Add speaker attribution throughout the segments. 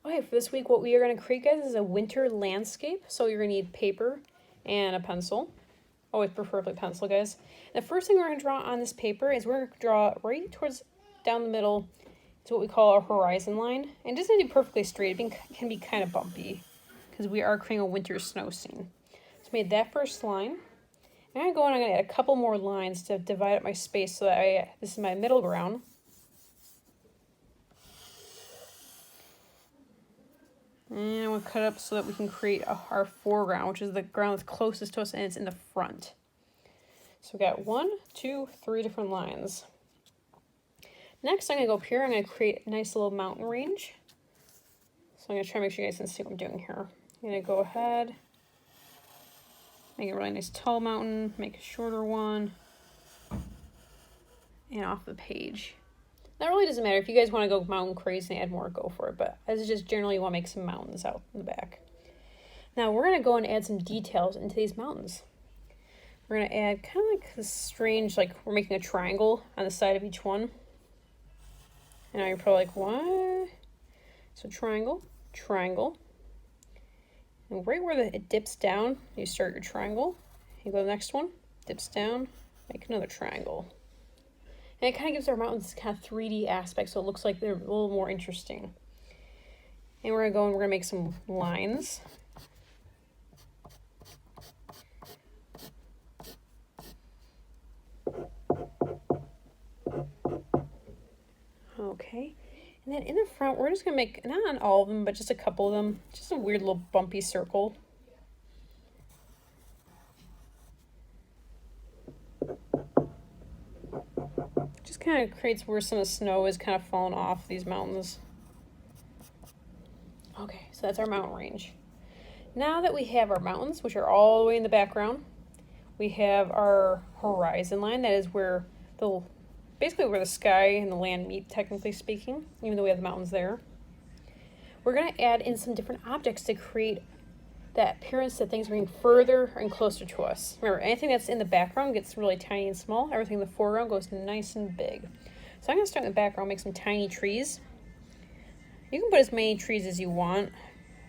Speaker 1: Okay, for this week, what we are going to create, guys, is a winter landscape. So you're going to need paper and a pencil. Always preferably pencil, guys. And the first thing we're going to draw on this paper is we're going to draw right towards down the middle. It's what we call a horizon line. And it doesn't need to be perfectly straight. It can be kind of bumpy because we are creating a winter snow scene. So I made that first line. And I'm going to go and I'm going to add a couple more lines to divide up my space so that this is my middle ground. And I'm going to cut up so that we can create our foreground, which is the ground that's closest to us, and it's in the front. So we got 1, 2, 3 different lines. Next, I'm going to go up here. I'm going to create a nice little mountain range. So I'm going to try to make sure you guys can see what I'm doing here. I'm going to go ahead, make a really nice tall mountain, make a shorter one, and off the page. That really doesn't matter. If you guys want to go mountain crazy and add more, go for it. But as just generally you want to make some mountains out in the back. Now we're going to go and add some details into these mountains. We're going to add kind of like this strange, like we're making a triangle on the side of each one. And now you're probably like, what? So triangle, triangle. And right where it dips down, you start your triangle. You go to the next one, dips down, make another triangle. And it kind of gives our mountains kind of 3D aspect, so it looks like they're a little more interesting. And we're going to go and we're going to make some lines. Okay. And then in the front, we're just going to make, not on all of them, but just a couple of them, just a weird little bumpy circle. Just kind of creates where some of the snow is kind of falling off these mountains. Okay, so that's our mountain range. Now that we have our mountains, which are all the way in the background, we have our horizon line. That is where basically where the sky and the land meet, technically speaking, even though we have the mountains there. We're going to add in some different objects to create that appearance that things are getting further and closer to us. Remember, anything that's in the background gets really tiny and small. Everything in the foreground goes nice and big. So I'm going to start in the background, make some tiny trees. You can put as many trees as you want.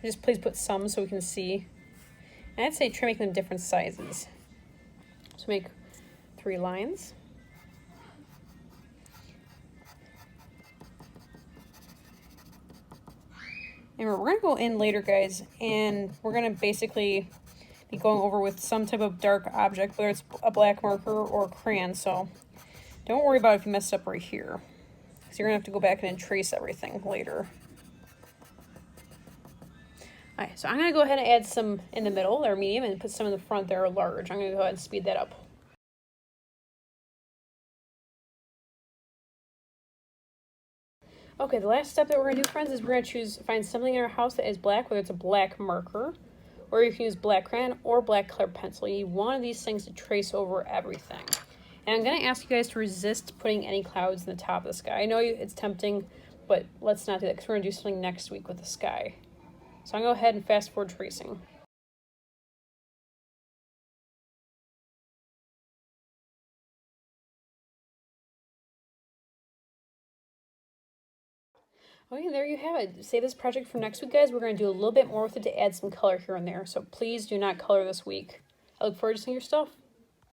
Speaker 1: Just please put some so we can see. And I'd say try making them different sizes. So make 3 lines. And we're going to go in later, guys, and we're going to basically be going over with some type of dark object, whether it's a black marker or a crayon. So don't worry about if you messed up right here, because you're going to have to go back and trace everything later. All right, so I'm going to go ahead and add some in the middle, that are medium, and put some in the front that are large. I'm going to go ahead and speed that up. Okay, the last step that we're going to do, friends, is we're going to find something in our house that is black, whether it's a black marker, or you can use black crayon or black colored pencil. You need one of these things to trace over everything. And I'm going to ask you guys to resist putting any clouds in the top of the sky. I know it's tempting, but let's not do that because we're going to do something next week with the sky. So I'm going to go ahead and fast forward tracing. Okay, there you have it. Save this project for next week, guys. We're going to do a little bit more with it to add some color here and there. So please do not color this week. I look forward to seeing your stuff.